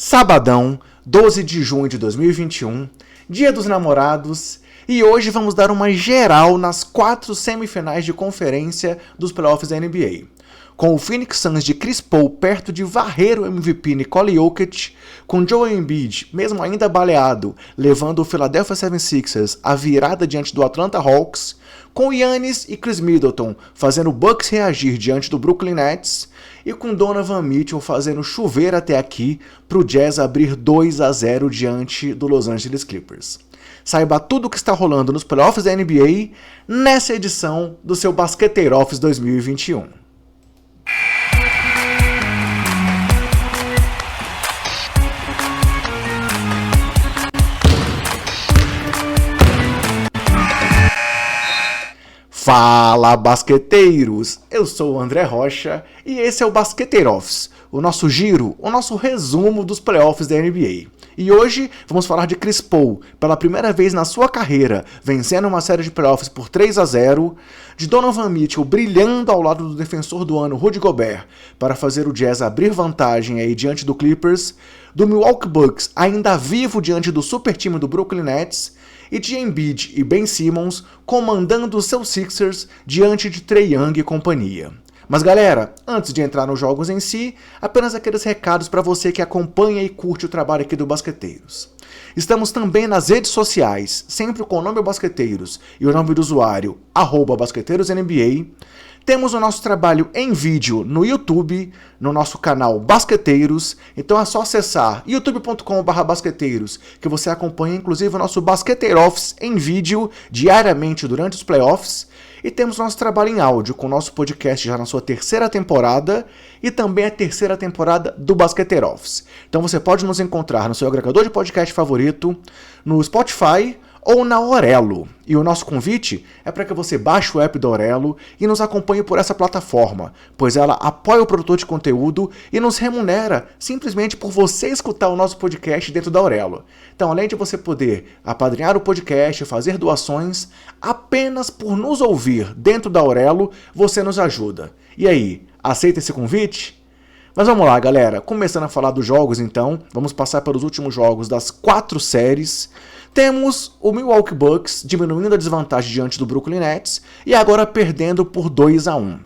Sabadão, 12 de junho de 2021, Dia dos Namorados, e hoje vamos dar uma geral nas 4 semifinais de conferência dos playoffs da NBA. Com o Phoenix Suns de Chris Paul perto de varrer o MVP Nikola Jokic, com Joel Embiid, mesmo ainda baleado, levando o Philadelphia 76ers à virada diante do Atlanta Hawks, com Giannis e Chris Middleton fazendo o Bucks reagir diante do Brooklyn Nets, e com Donovan Mitchell fazendo chover até aqui para o Jazz abrir 2-0 diante do Los Angeles Clippers. Saiba tudo o que está rolando nos playoffs da NBA nessa edição do seu Basqueteiro Office 2021. Fala, basqueteiros! Eu sou o André Rocha e esse é o Basqueteiro Office, o nosso giro, o nosso resumo dos playoffs da NBA. E hoje vamos falar de Chris Paul, pela primeira vez na sua carreira, vencendo uma série de playoffs por 3-0, de Donovan Mitchell brilhando ao lado do defensor do ano Rudy Gobert para fazer o Jazz abrir vantagem aí diante do Clippers, do Milwaukee Bucks ainda vivo diante do super time do Brooklyn Nets, e de Embiid e Ben Simmons comandando os seus Sixers diante de Trae Young e companhia. Mas galera, antes de entrar nos jogos em si, apenas aqueles recados para você que acompanha e curte o trabalho aqui do Basqueteiros. Estamos também nas redes sociais, sempre com o nome Basqueteiros e o nome do usuário, @BasqueteirosNBA. Temos o nosso trabalho em vídeo no YouTube, no nosso canal Basqueteiros, então é só acessar youtube.com/basqueteiros, que você acompanha inclusive o nosso Basqueteiro Office em vídeo diariamente durante os playoffs. E temos nosso trabalho em áudio, com o nosso podcast já na sua 3ª temporada e também a 3ª temporada do Basqueteiro Office. Então você pode nos encontrar no seu agregador de podcast favorito, no Spotify ou na Orelo. E o nosso convite é para que você baixe o app da Orelo e nos acompanhe por essa plataforma, pois ela apoia o produtor de conteúdo e nos remunera simplesmente por você escutar o nosso podcast dentro da Orelo. Então, além de você poder apadrinhar o podcast, fazer doações, apenas por nos ouvir dentro da Orelo, você nos ajuda. E aí, aceita esse convite? Mas vamos lá, galera. Começando a falar dos jogos, então, vamos passar pelos últimos jogos das 4 séries. Temos o Milwaukee Bucks diminuindo a desvantagem diante do Brooklyn Nets e agora perdendo por 2-1.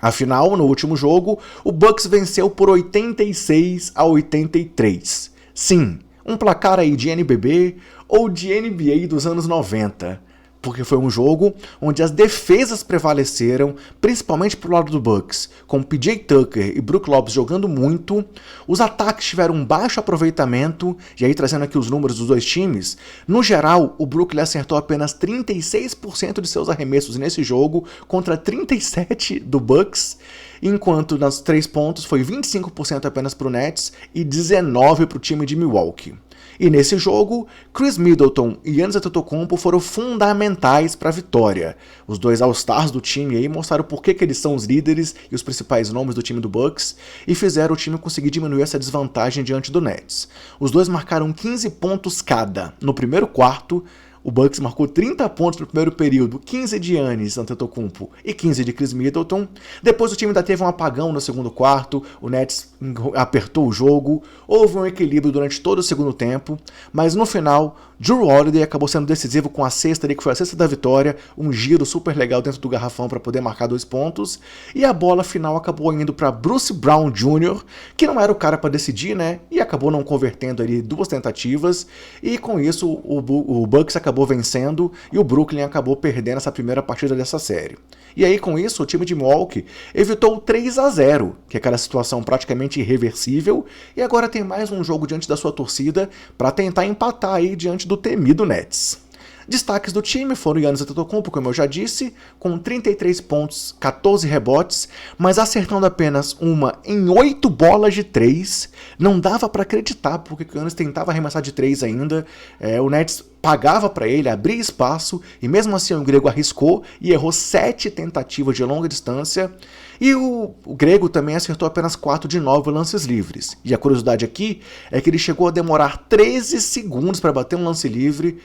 Afinal, no último jogo, o Bucks venceu por 86-83. Sim, um placar aí de NBB ou de NBA dos anos 90. Porque foi um jogo onde as defesas prevaleceram, principalmente pro lado do Bucks, com PJ Tucker e Brook Lopes jogando muito, os ataques tiveram um baixo aproveitamento, e aí trazendo aqui os números dos dois times, no geral, o Brooklyn acertou apenas 36% de seus arremessos nesse jogo, contra 37% do Bucks, enquanto nos 3 pontos foi 25% apenas pro Nets e 19% pro time de Milwaukee. E nesse jogo, Chris Middleton e Giannis Antetokounmpo foram fundamentais para a vitória. Os dois All-Stars do time aí mostraram por que eles são os líderes e os principais nomes do time do Bucks e fizeram o time conseguir diminuir essa desvantagem diante do Nets. Os dois marcaram 15 pontos cada no primeiro quarto. O Bucks marcou 30 pontos no primeiro período, 15 de Giannis Antetokounmpo e 15 de Chris Middleton. Depois o time ainda teve um apagão no segundo quarto, o Nets apertou o jogo, houve um equilíbrio durante todo o segundo tempo, mas no final, Jrue Holiday acabou sendo decisivo com a cesta ali, que foi a cesta da vitória, um giro super legal dentro do garrafão para poder marcar 2 pontos, e a bola final acabou indo para Bruce Brown Jr., que não era o cara para decidir, né, e acabou não convertendo ali 2 tentativas, e com isso o Bucks acabou vencendo e o Brooklyn acabou perdendo essa primeira partida dessa série. E aí com isso o time de Milwaukee evitou o 3-0, que é aquela situação praticamente irreversível, e agora tem mais um jogo diante da sua torcida para tentar empatar aí diante do temido Nets. Destaques do time foram Giannis Antetokounmpo, como eu já disse, com 33 pontos, 14 rebotes, mas acertando apenas uma em 8 bolas de 3. Não dava para acreditar, porque o Giannis tentava arremessar de 3 ainda. O Nets pagava para ele, abria espaço, e mesmo assim o grego arriscou e errou 7 tentativas de longa distância. E o grego também acertou apenas 4 de 9 lances livres. E a curiosidade aqui é que ele chegou a demorar 13 segundos para bater um lance livre.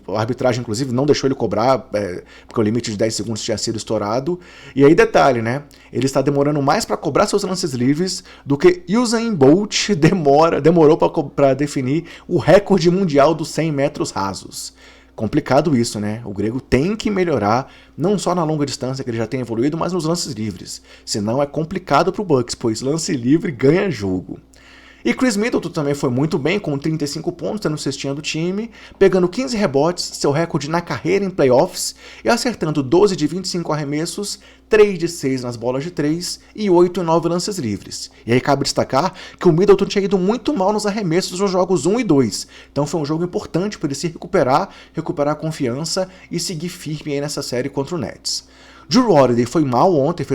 A arbitragem, inclusive, não deixou ele cobrar, porque o limite de 10 segundos tinha sido estourado. E aí, detalhe, né? Ele está demorando mais para cobrar seus lances livres do que Usain Bolt demorou para definir o recorde mundial dos 100 metros rasos. Complicado isso, né? O grego tem que melhorar, não só na longa distância, que ele já tem evoluído, mas nos lances livres. Senão é complicado para o Bucks, pois lance livre ganha jogo. E Chris Middleton também foi muito bem, com 35 pontos, tendo cestinha do time, pegando 15 rebotes, seu recorde na carreira em playoffs, e acertando 12 de 25 arremessos, 3 de 6 nas bolas de 3 e 8 em 9 lances livres. E aí cabe destacar que o Middleton tinha ido muito mal nos arremessos nos jogos 1 e 2, então foi um jogo importante para ele se recuperar a confiança e seguir firme aí nessa série contra o Nets. Jrue Holiday foi mal ontem,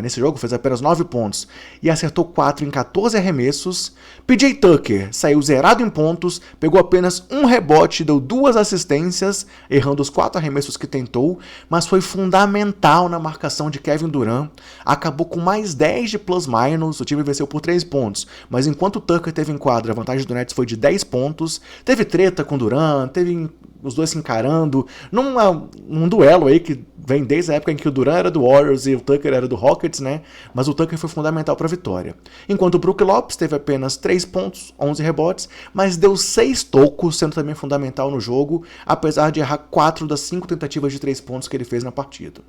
nesse jogo fez apenas 9 pontos e acertou 4 em 14 arremessos. PJ Tucker saiu zerado em pontos, pegou apenas um rebote e deu 2 assistências, errando os 4 arremessos que tentou, mas foi fundamental na marcação de Kevin Durant. Acabou com mais 10 de plus-minus, o time venceu por 3 pontos, mas enquanto o Tucker teve em quadra, a vantagem do Nets foi de 10 pontos. Teve treta com Durant, teve os dois se encarando num duelo aí que vem desde a época em que o Durant era do Warriors e o Tucker era do Rockets, né? Mas o Tucker foi fundamental para a vitória. Enquanto o Brook Lopes teve apenas 3 pontos, 11 rebotes, mas deu 6 tocos, sendo também fundamental no jogo, apesar de errar 4 das 5 tentativas de 3 pontos que ele fez na partida.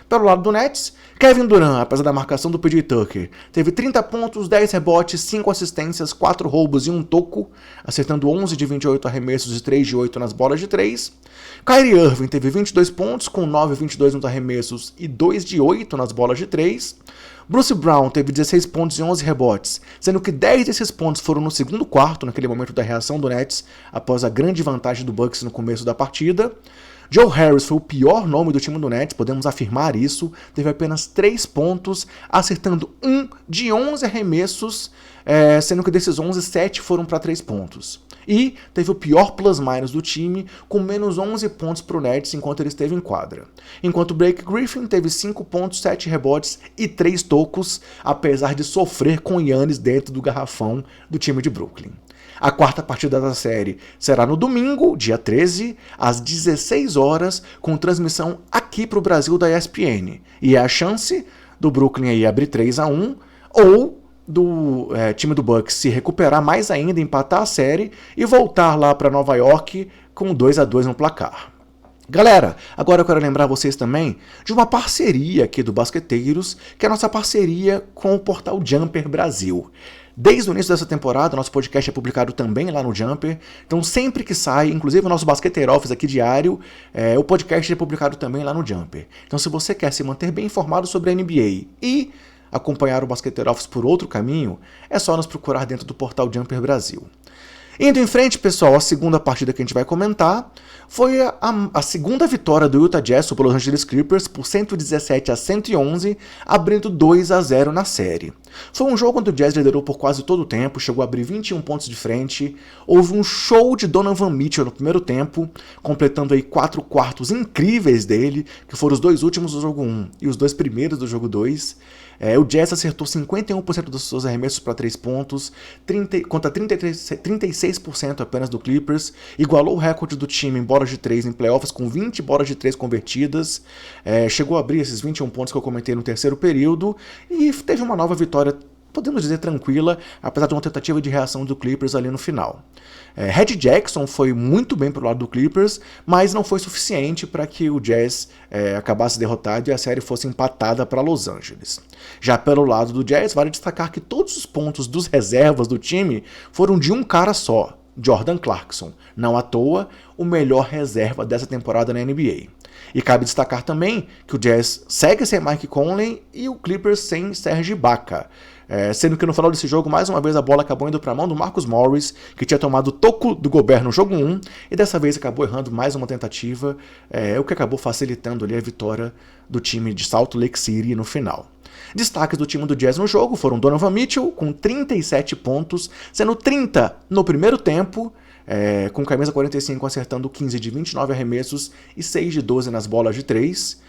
Pelo lado do Nets, Kevin Durant, apesar da marcação do PJ Tucker, teve 30 pontos, 10 rebotes, 5 assistências, 4 roubos e 1 toco, acertando 11 de 28 arremessos e 3 de 8 nas bolas de 3. Kyrie Irving teve 22 pontos, com 9 de 22 nos arremessos e 2 de 8 nas bolas de 3. Bruce Brown teve 16 pontos e 11 rebotes, sendo que 10 desses pontos foram no segundo quarto, naquele momento da reação do Nets, após a grande vantagem do Bucks no começo da partida. Joe Harris foi o pior nome do time do Nets, podemos afirmar isso, teve apenas 3 pontos, acertando 1 de 11 arremessos, sendo que desses 11, 7 foram para 3 pontos. E teve o pior plus-minus do time, com menos 11 pontos para o Nets enquanto ele esteve em quadra. Enquanto o Blake Griffin teve 5 pontos, 7 rebotes e 3 tocos, apesar de sofrer com Giannis dentro do garrafão do time de Brooklyn. A quarta partida da série será no domingo, dia 13, às 16 horas, com transmissão aqui para o Brasil da ESPN. E é a chance do Brooklyn aí abrir 3-1 ou do time do Bucks se recuperar mais ainda, empatar a série e voltar lá para Nova York com 2-2 no placar. Galera, agora eu quero lembrar vocês também de uma parceria aqui do Basqueteiros, que é a nossa parceria com o portal Jumper Brasil. Desde o início dessa temporada, nosso podcast é publicado também lá no Jumper, então sempre que sai, inclusive o nosso Basqueteiro Office aqui diário, o podcast é publicado também lá no Jumper. Então se você quer se manter bem informado sobre a NBA e acompanhar o Basqueteiro Office por outro caminho, é só nos procurar dentro do portal Jumper Brasil. Indo em frente, pessoal, a segunda partida que a gente vai comentar foi a segunda vitória do Utah Jazz sobre os Los Angeles Clippers por 117-111, abrindo 2-0 na série. Foi um jogo onde o Jazz liderou por quase todo o tempo, chegou a abrir 21 pontos de frente, houve um show de Donovan Mitchell no primeiro tempo, completando aí 4 quartos incríveis dele, que foram os 2 últimos do jogo 1 e os 2 primeiros do jogo 2. O Jazz acertou 51% dos seus arremessos para 3 pontos, contra 36% apenas do Clippers, igualou o recorde do time em bolas de 3 em playoffs com 20 bolas de 3 convertidas, chegou a abrir esses 21 pontos que eu comentei no terceiro período e teve uma nova vitória, podemos dizer tranquila, apesar de uma tentativa de reação do Clippers ali no final. Red Jackson foi muito bem pro lado do Clippers, mas não foi suficiente para que o Jazz acabasse derrotado e a série fosse empatada para Los Angeles. Já pelo lado do Jazz, vale destacar que todos os pontos dos reservas do time foram de um cara só, Jordan Clarkson, não à toa o melhor reserva dessa temporada na NBA. E cabe destacar também que o Jazz segue sem Mike Conley e o Clippers sem Serge Ibaka. Sendo que no final desse jogo, mais uma vez, a bola acabou indo para a mão do Marcus Morris, que tinha tomado o toco do Gobert no jogo 1, e dessa vez acabou errando mais uma tentativa, o que acabou facilitando ali a vitória do time de Salt Lake City no final. Destaques do time do Jazz no jogo foram Donovan Mitchell, com 37 pontos, sendo 30 no primeiro tempo, com camisa 45 acertando 15 de 29 arremessos e 6 de 12 nas bolas de 3.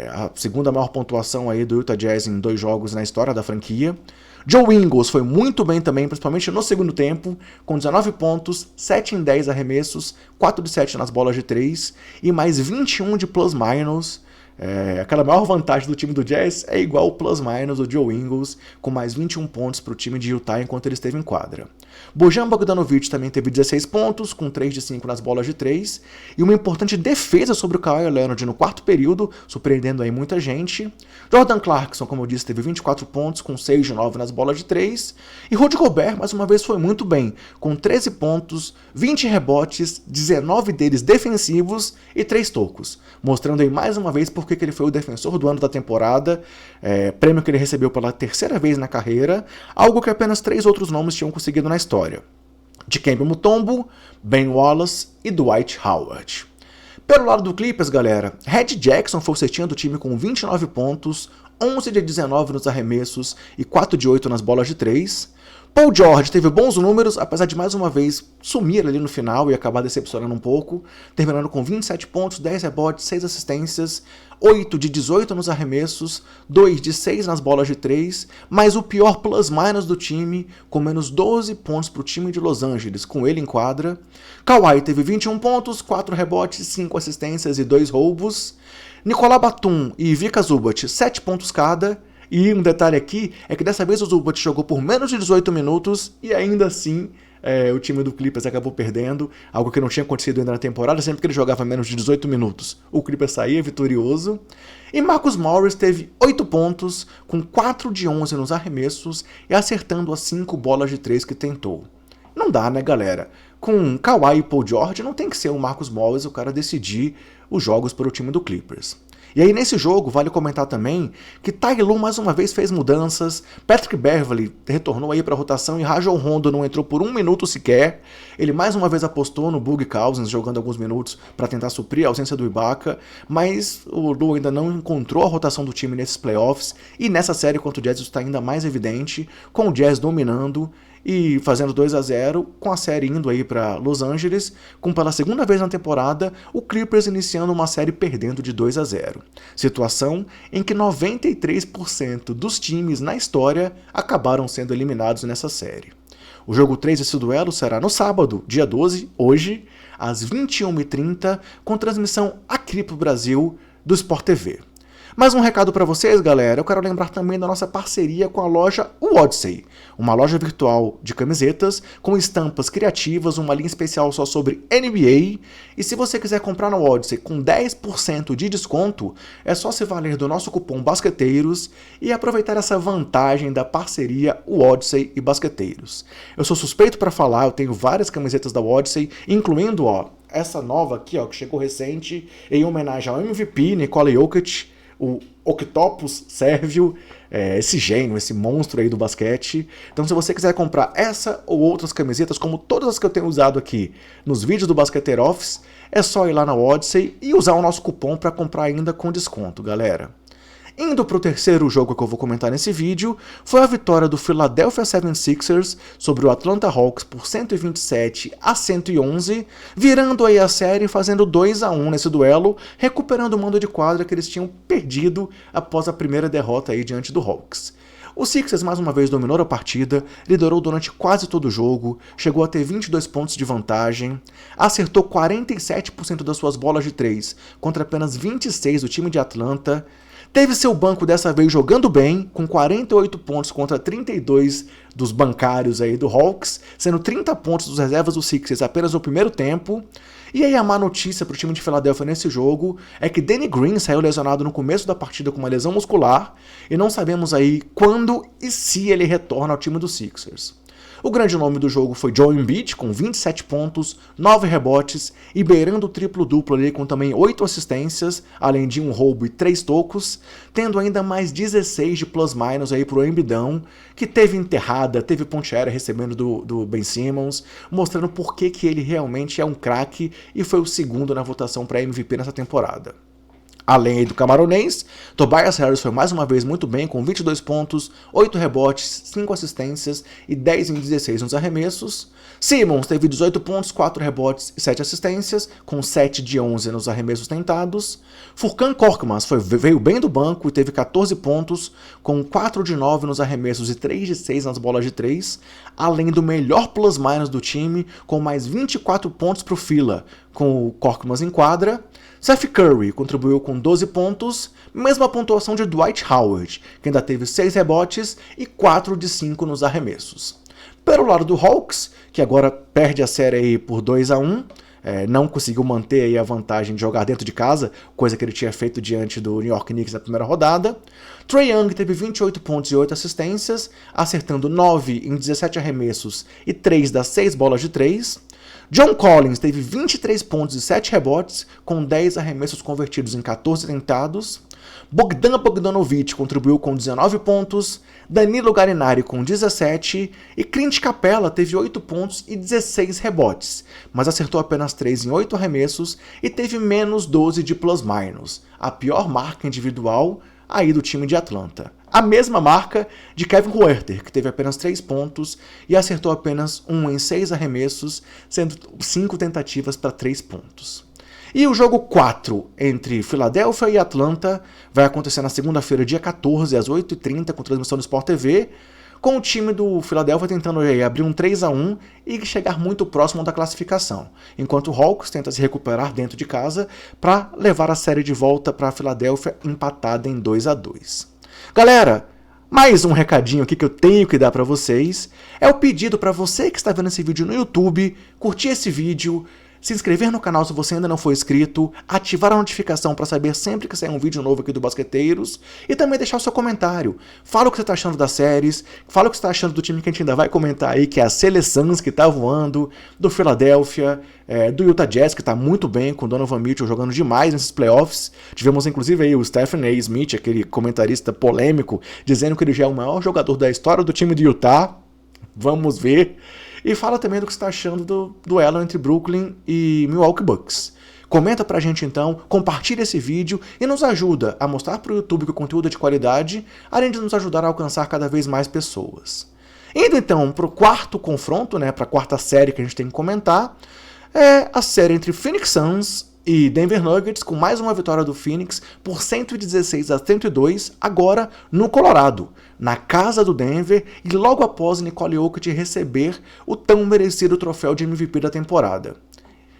a segunda maior pontuação aí do Utah Jazz em 2 jogos na história da franquia. Joe Ingles foi muito bem também, principalmente no segundo tempo, com 19 pontos, 7 em 10 arremessos, 4 de 7 nas bolas de 3 e mais 21 de plus-minus. Aquela maior vantagem do time do Jazz é igual o plus-minus do Joe Ingles, com mais 21 pontos para o time de Utah enquanto ele esteve em quadra. Bojan Bogdanovic também teve 16 pontos, com 3 de 5 nas bolas de 3, e uma importante defesa sobre o Kawhi Leonard no quarto período, surpreendendo aí muita gente. Jordan Clarkson, como eu disse, teve 24 pontos, com 6 de 9 nas bolas de 3, e Rudy Gobert, mais uma vez, foi muito bem, com 13 pontos, 20 rebotes, 19 deles defensivos e 3 tocos, mostrando aí mais uma vez porque ele foi o defensor do ano da temporada, prêmio que ele recebeu pela terceira vez na carreira, algo que apenas 3 outros nomes tinham conseguido na história: Dikembe Mutombo, Ben Wallace e Dwight Howard. Pelo lado do Clippers, galera, Red Jackson foi o cestinha do time com 29 pontos, 11 de 19 nos arremessos e 4 de 8 nas bolas de 3. Paul George teve bons números, apesar de mais uma vez sumir ali no final e acabar decepcionando um pouco, terminando com 27 pontos, 10 rebotes, 6 assistências, 8 de 18 nos arremessos, 2 de 6 nas bolas de 3, mas o pior plus-minus do time, com menos 12 pontos para o time de Los Angeles, com ele em quadra. Kawhi teve 21 pontos, 4 rebotes, 5 assistências e 2 roubos. Nicolas Batum e Vika Zubac, 7 pontos cada. E um detalhe aqui é que dessa vez o Zubac jogou por menos de 18 minutos e ainda assim o time do Clippers acabou perdendo, algo que não tinha acontecido ainda na temporada. Sempre que ele jogava menos de 18 minutos, o Clippers saía vitorioso. E Marcus Morris teve 8 pontos, com 4 de 11 nos arremessos e acertando as 5 bolas de 3 que tentou. Não dá, né, galera? Com Kawhi e Paul George, não tem que ser o Marcus Morris o cara decidir os jogos para o time do Clippers. E aí nesse jogo vale comentar também que Ty Lue mais uma vez fez mudanças, Patrick Beverley retornou aí para a rotação e Rajon Rondo não entrou por 1 minuto sequer. Ele mais uma vez apostou no Boogie Cousins jogando alguns minutos para tentar suprir a ausência do Ibaka, mas o Lue ainda não encontrou a rotação do time nesses playoffs e nessa série contra o Jazz isso está ainda mais evidente, com o Jazz dominando e fazendo 2-0, com a série indo aí para Los Angeles, com pela segunda vez na temporada, o Clippers iniciando uma série perdendo de 2-0. Situação em que 93% dos times na história acabaram sendo eliminados nessa série. O jogo 3 desse duelo será no sábado, dia 12, hoje, às 21h30, com transmissão aqui pro Brasil do Sport TV. Mais um recado para vocês, galera. Eu quero lembrar também da nossa parceria com a loja Odyssey, uma loja virtual de camisetas com estampas criativas, uma linha especial só sobre NBA. E se você quiser comprar na Odyssey com 10% de desconto, é só se valer do nosso cupom Basqueteiros e aproveitar essa vantagem da parceria Odyssey e Basqueteiros. Eu sou suspeito para falar, eu tenho várias camisetas da Odyssey, incluindo essa nova aqui, que chegou recente, em homenagem ao MVP Nikola Jokic, o Octopus Sérvio, esse gênio, esse monstro aí do basquete. Então se você quiser comprar essa ou outras camisetas, como todas as que eu tenho usado aqui nos vídeos do Basqueteiro Office, é só ir lá na Odyssey e usar o nosso cupom para comprar ainda com desconto, galera. Indo para o terceiro jogo que eu vou comentar nesse vídeo, foi a vitória do Philadelphia 76ers sobre o Atlanta Hawks por 127-111, virando aí a série, fazendo 2-1 nesse duelo, recuperando o mando de quadra que eles tinham perdido após a primeira derrota aí diante do Hawks. O Sixers mais uma vez dominou a partida, liderou durante quase todo o jogo, chegou a ter 22 pontos de vantagem, acertou 47% das suas bolas de 3 contra apenas 26 do time de Atlanta. Teve seu banco dessa vez jogando bem, com 48 pontos contra 32 dos bancários aí do Hawks, sendo 30 pontos dos reservas do Sixers apenas no primeiro tempo. E aí a má notícia para o time de Filadélfia nesse jogo é que Danny Green saiu lesionado no começo da partida com uma lesão muscular, e não sabemos aí quando e se ele retorna ao time dos Sixers. O grande nome do jogo foi Joel Embiid, com 27 pontos, 9 rebotes e beirando o triplo-duplo ali com também 8 assistências, além de um roubo e 3 tocos, tendo ainda mais 16 de plus-minus aí pro Embidão, que teve enterrada, teve ponte aérea recebendo do Ben Simmons, mostrando por que ele realmente é um craque e foi o segundo na votação para MVP nessa temporada. Além aí do camaronês, Tobias Harris foi mais uma vez muito bem, com 22 pontos, 8 rebotes, 5 assistências e 10 em 16 nos arremessos. Simmons teve 18 pontos, 4 rebotes e 7 assistências, com 7 de 11 nos arremessos tentados. Furkan Korkmaz veio bem do banco e teve 14 pontos, com 4 de 9 nos arremessos e 3 de 6 nas bolas de 3, além do melhor plus-minus do time, com mais 24 pontos para o fila, com o Korkmaz em quadra. Seth Curry contribuiu com 12 pontos, mesma pontuação de Dwight Howard, que ainda teve 6 rebotes e 4 de 5 nos arremessos. Pelo lado do Hawks, que agora perde a série aí por 2-1, não conseguiu manter aí a vantagem de jogar dentro de casa, coisa que ele tinha feito diante do New York Knicks na primeira rodada. Trae Young teve 28 pontos e 8 assistências, acertando 9 em 17 arremessos e 3 das 6 bolas de 3. John Collins teve 23 pontos e 7 rebotes, com 10 arremessos convertidos em 14 tentados. Bogdan Bogdanovic contribuiu com 19 pontos, Danilo Gallinari com 17 e Clint Capela teve 8 pontos e 16 rebotes, mas acertou apenas 3 em 8 arremessos e teve menos 12 de plus-minus, a pior marca individual aí do time de Atlanta. A mesma marca de Kevin Huerter, que teve apenas 3 pontos e acertou apenas 1 em 6 arremessos, sendo 5 tentativas para 3 pontos. E o jogo 4 entre Filadélfia e Atlanta vai acontecer na segunda-feira, dia 14, às 8h30, com transmissão do Sport TV, com o time do Philadelphia tentando abrir um 3-1 e chegar muito próximo da classificação, enquanto o Hawks tenta se recuperar dentro de casa para levar a série de volta para a Filadélfia empatada em 2-2. Galera, mais um recadinho aqui que eu tenho que dar para vocês, é o pedido para você que está vendo esse vídeo no YouTube, curtir esse vídeo, se inscrever no canal se você ainda não for inscrito, ativar a notificação para saber sempre que sair um vídeo novo aqui do Basqueteiros e também deixar o seu comentário. Fala o que você está achando das séries, fala o que você está achando do time que a gente ainda vai comentar aí, que é a Seleçãs, que está voando, do Philadelphia, do Utah Jazz, que está muito bem, com o Donovan Mitchell jogando demais nesses playoffs. Tivemos inclusive aí o Stephen A. Smith, aquele comentarista polêmico, dizendo que ele já é o maior jogador da história do time de Utah. Vamos ver. E fala também do que você está achando do duelo entre Brooklyn e Milwaukee Bucks. Comenta pra gente então, compartilha esse vídeo e nos ajuda a mostrar pro YouTube que o conteúdo é de qualidade, além de nos ajudar a alcançar cada vez mais pessoas. Indo então pro quarto confronto, pra quarta série que a gente tem que comentar, é a série entre Phoenix Suns e Denver Nuggets, com mais uma vitória do Phoenix por 116-102, agora no Colorado, na casa do Denver, e logo após Nikola Jokic receber o tão merecido troféu de MVP da temporada.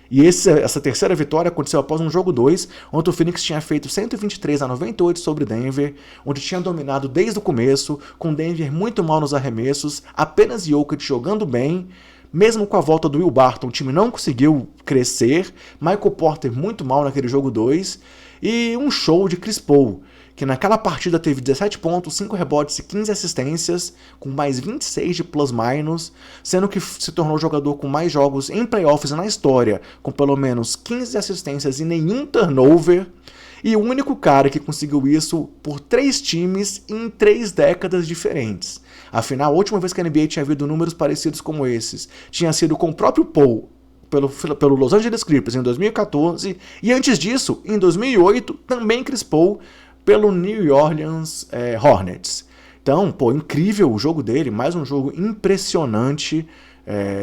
E essa terceira vitória aconteceu após um jogo 2, onde o Phoenix tinha feito 123-98 sobre Denver, onde tinha dominado desde o começo, com Denver muito mal nos arremessos, apenas Jokic jogando bem. Mesmo com a volta do Will Barton, o time não conseguiu crescer, Michael Porter muito mal naquele jogo 2, e um show de Chris Paul, que naquela partida teve 17 pontos, 5 rebotes e 15 assistências, com mais 26 de plus-minus, sendo que se tornou o jogador com mais jogos em playoffs na história, com pelo menos 15 assistências e nenhum turnover, e o único cara que conseguiu isso por 3 times em 3 décadas diferentes. Afinal, a última vez que a NBA tinha havido números parecidos como esses tinha sido com o próprio Paul pelo Los Angeles Clippers em 2014, e antes disso, em 2008, também Chris Paul pelo New Orleans Hornets. Então, incrível o jogo dele, mais um jogo impressionante.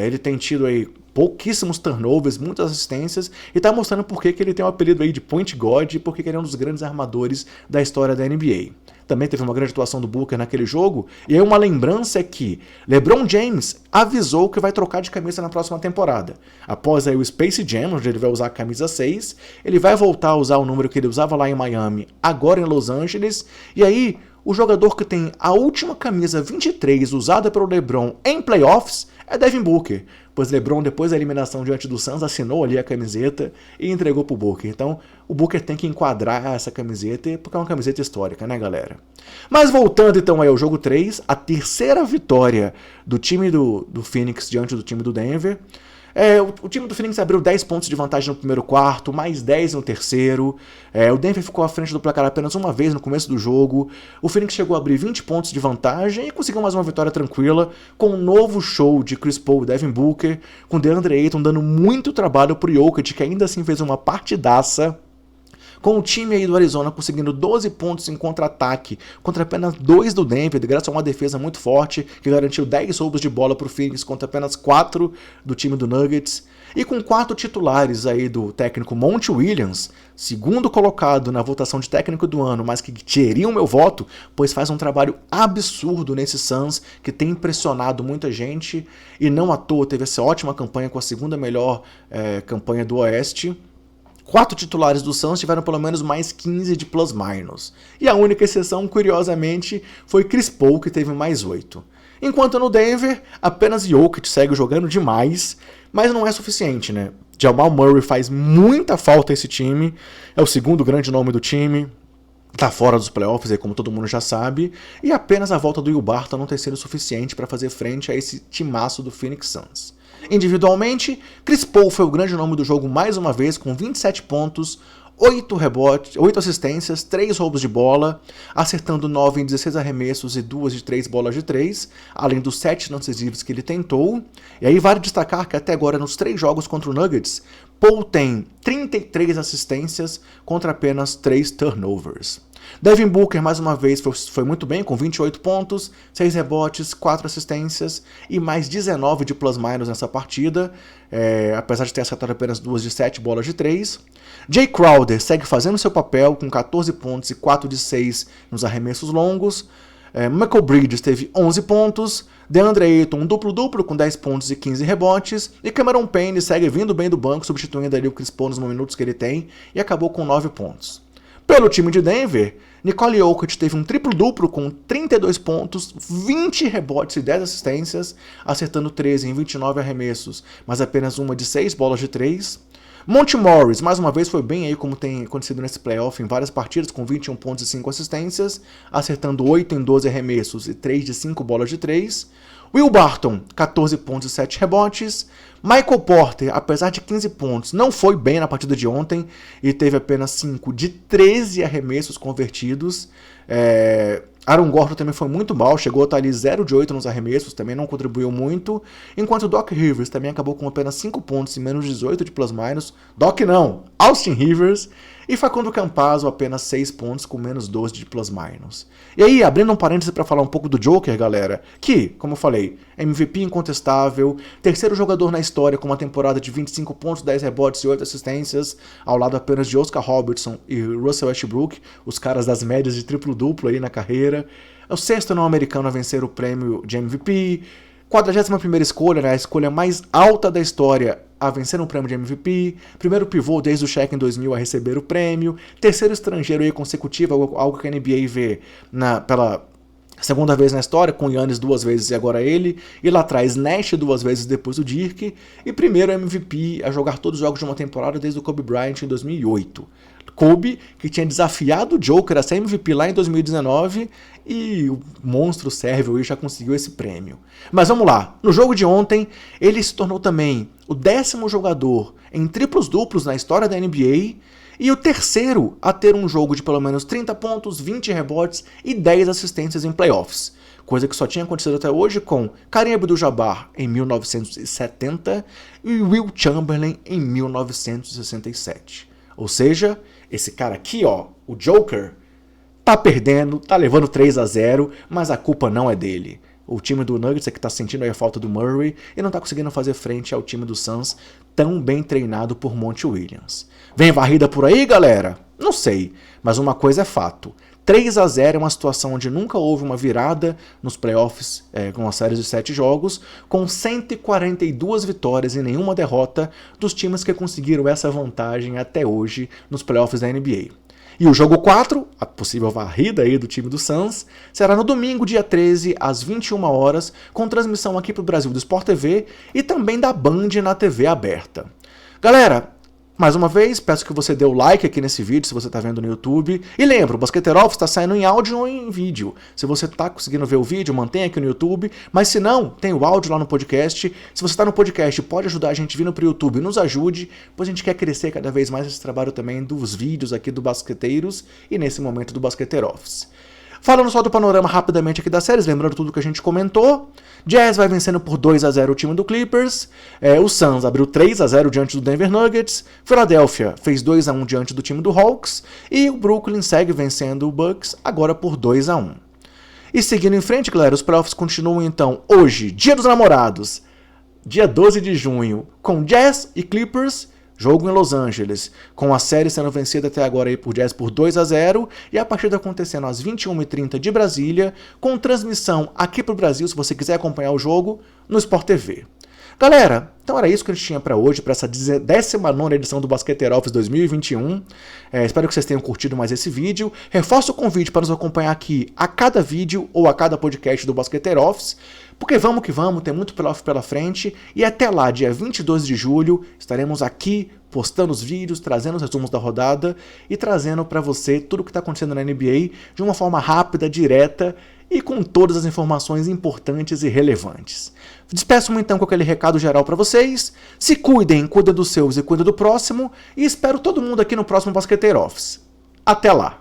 Ele tem tido aí pouquíssimos turnovers, muitas assistências, e está mostrando por que ele tem o apelido aí de Point God e por que ele é um dos grandes armadores da história da NBA. Também teve uma grande atuação do Booker naquele jogo, e aí uma lembrança é que LeBron James avisou que vai trocar de camisa na próxima temporada. Após aí o Space Jam, onde ele vai usar a camisa 6, ele vai voltar a usar o número que ele usava lá em Miami, agora em Los Angeles, e aí o jogador que tem a última camisa 23 usada pelo LeBron em playoffs é Devin Booker, pois LeBron, depois da eliminação diante do Suns, assinou ali a camiseta e entregou pro Booker. Então, o Booker tem que enquadrar essa camiseta, porque é uma camiseta histórica, né, galera? Mas voltando então aí ao jogo 3, a terceira vitória do time do Phoenix diante do time do Denver. O time do Phoenix abriu 10 pontos de vantagem no primeiro quarto, mais 10 no terceiro. O Denver ficou à frente do placar apenas uma vez no começo do jogo. O Phoenix chegou a abrir 20 pontos de vantagem e conseguiu mais uma vitória tranquila, com um novo show de Chris Paul e Devin Booker, com DeAndre Ayton dando muito trabalho pro Jokic, que ainda assim fez uma partidaça, com o time aí do Arizona conseguindo 12 pontos em contra-ataque, contra apenas 2 do Denver, graças a uma defesa muito forte, que garantiu 10 roubos de bola para o Phoenix contra apenas 4 do time do Nuggets. E com 4 titulares aí do técnico Monty Williams, segundo colocado na votação de técnico do ano, mas que teria o meu voto, pois faz um trabalho absurdo nesse Suns, que tem impressionado muita gente, e não à toa teve essa ótima campanha com a segunda melhor campanha do Oeste. 4 titulares do Suns tiveram pelo menos mais 15 de plus-minus. E a única exceção, curiosamente, foi Chris Paul, que teve mais 8. Enquanto no Denver, apenas Jokic segue jogando demais, mas não é suficiente, né? Jamal Murray faz muita falta a esse time, é o segundo grande nome do time, tá fora dos playoffs, aí, como todo mundo já sabe, e apenas a volta do Will Barton não tem sido suficiente para fazer frente a esse timaço do Phoenix Suns. Individualmente, Chris Paul foi o grande nome do jogo mais uma vez, com 27 pontos, 8 rebotes, 8 assistências, 3 roubos de bola, acertando 9 em 16 arremessos e 2 de 3 bolas de 3, além dos 7 lances livres que ele tentou. E aí vale destacar que até agora nos 3 jogos contra o Nuggets, Paul tem 33 assistências contra apenas 3 turnovers. Devin Booker, mais uma vez, foi muito bem, com 28 pontos, 6 rebotes, 4 assistências e mais 19 de plus-minus nessa partida, apesar de ter acertado apenas 2 de 7 bolas de 3. Jay Crowder segue fazendo seu papel, com 14 pontos e 4 de 6 nos arremessos longos. Michael Bridges teve 11 pontos, DeAndre Ayton um duplo-duplo com 10 pontos e 15 rebotes, e Cameron Payne segue vindo bem do banco, substituindo ali o Chris Paul nos minutos que ele tem, e acabou com 9 pontos. Pelo time de Denver, Nikola Jokic teve um triplo-duplo com 32 pontos, 20 rebotes e 10 assistências, acertando 13 em 29 arremessos, mas apenas uma de 6 bolas de 3. Monte Morris, mais uma vez, foi bem aí como tem acontecido nesse playoff em várias partidas, com 21 pontos e 5 assistências, acertando 8 em 12 arremessos e 3 de 5 bolas de 3. Will Barton, 14 pontos e 7 rebotes. Michael Porter, apesar de 15 pontos, não foi bem na partida de ontem e teve apenas 5 de 13 arremessos convertidos. Aaron Gordon também foi muito mal, chegou a estar ali 0 de 8 nos arremessos, também não contribuiu muito, enquanto Doc Rivers também acabou com apenas 5 pontos e menos 18 de plus-minus. Doc não, Austin Rivers. E Facundo Campazzo apenas 6 pontos com menos 12 de plus-minus. E aí, abrindo um parêntese para falar um pouco do Joker, galera, que, como eu falei, MVP incontestável, terceiro jogador na história com uma temporada de 25 pontos, 10 rebotes e 8 assistências, ao lado apenas de Oscar Robertson e Russell Westbrook, os caras das médias de triplo-duplo aí na carreira. É o sexto não americano a vencer o prêmio de MVP, 41ª escolha, né, a escolha mais alta da história a vencer um prêmio de MVP, primeiro pivô desde o Shaq em 2000 a receber o prêmio, terceiro estrangeiro aí consecutivo, algo que a NBA vê pela segunda vez na história, com Giannis 2 vezes e agora ele, e lá atrás Nash 2 vezes depois do Dirk, e primeiro MVP a jogar todos os jogos de uma temporada desde o Kobe Bryant em 2008. Kobe, que tinha desafiado o Joker a ser MVP lá em 2019, e o monstro sérvio já conseguiu esse prêmio. Mas vamos lá, no jogo de ontem, ele se tornou também o 10º jogador em triplos duplos na história da NBA, e o terceiro a ter um jogo de pelo menos 30 pontos, 20 rebotes e 10 assistências em playoffs, coisa que só tinha acontecido até hoje com Kareem Abdul-Jabbar em 1970 e Will Chamberlain em 1967. Ou seja, esse cara aqui, ó, o Joker, tá perdendo, tá levando 3-0, mas a culpa não é dele. O time do Nuggets é que tá sentindo aí a falta do Murray e não tá conseguindo fazer frente ao time do Suns, tão bem treinado por Monty Williams. Vem varrida por aí, galera? Não sei, mas uma coisa é fato. 3-0 é uma situação onde nunca houve uma virada nos playoffs com uma série de 7 jogos, com 142 vitórias e nenhuma derrota dos times que conseguiram essa vantagem até hoje nos playoffs da NBA. E o jogo 4, a possível varrida aí do time do Suns, será no domingo, dia 13, às 21 horas, com transmissão aqui pro Brasil do Sport TV e também da Band na TV aberta. Galera, mais uma vez, peço que você dê o like aqui nesse vídeo, se você está vendo no YouTube. E lembra, o Basqueteroff está saindo em áudio ou em vídeo. Se você está conseguindo ver o vídeo, mantenha aqui no YouTube. Mas se não, tem o áudio lá no podcast. Se você está no podcast, pode ajudar a gente vindo para o YouTube, nos ajude, pois a gente quer crescer cada vez mais esse trabalho também dos vídeos aqui do Basqueteiros e nesse momento do Basqueteiroffs. Falando só do panorama rapidamente aqui das séries, lembrando tudo que a gente comentou, Jazz vai vencendo por 2-0 o time do Clippers, o Suns abriu 3-0 diante do Denver Nuggets, Philadelphia fez 2-1 diante do time do Hawks, e o Brooklyn segue vencendo o Bucks agora por 2-1. E seguindo em frente, galera, os playoffs continuam então hoje, Dia dos Namorados, dia 12 de junho, com Jazz e Clippers, jogo em Los Angeles, com a série sendo vencida até agora aí por Jazz por 2-0 e a partida acontecendo às 21h30 de Brasília, com transmissão aqui pro Brasil, se você quiser acompanhar o jogo, no Sport TV. Galera, então era isso que a gente tinha para hoje, para essa 19ª edição do Basqueteiro Office 2021. Espero que vocês tenham curtido mais esse vídeo. Reforço o convite para nos acompanhar aqui a cada vídeo ou a cada podcast do Basqueteiro Office, porque vamos que vamos, tem muito playoff pela frente, e até lá, dia 22 de julho, estaremos aqui postando os vídeos, trazendo os resumos da rodada e trazendo para você tudo o que está acontecendo na NBA de uma forma rápida, direta e com todas as informações importantes e relevantes. Despeço-me então com aquele recado geral para vocês. Se cuidem, cuida dos seus e cuida do próximo, e espero todo mundo aqui no próximo Basqueteiro Office. Até lá!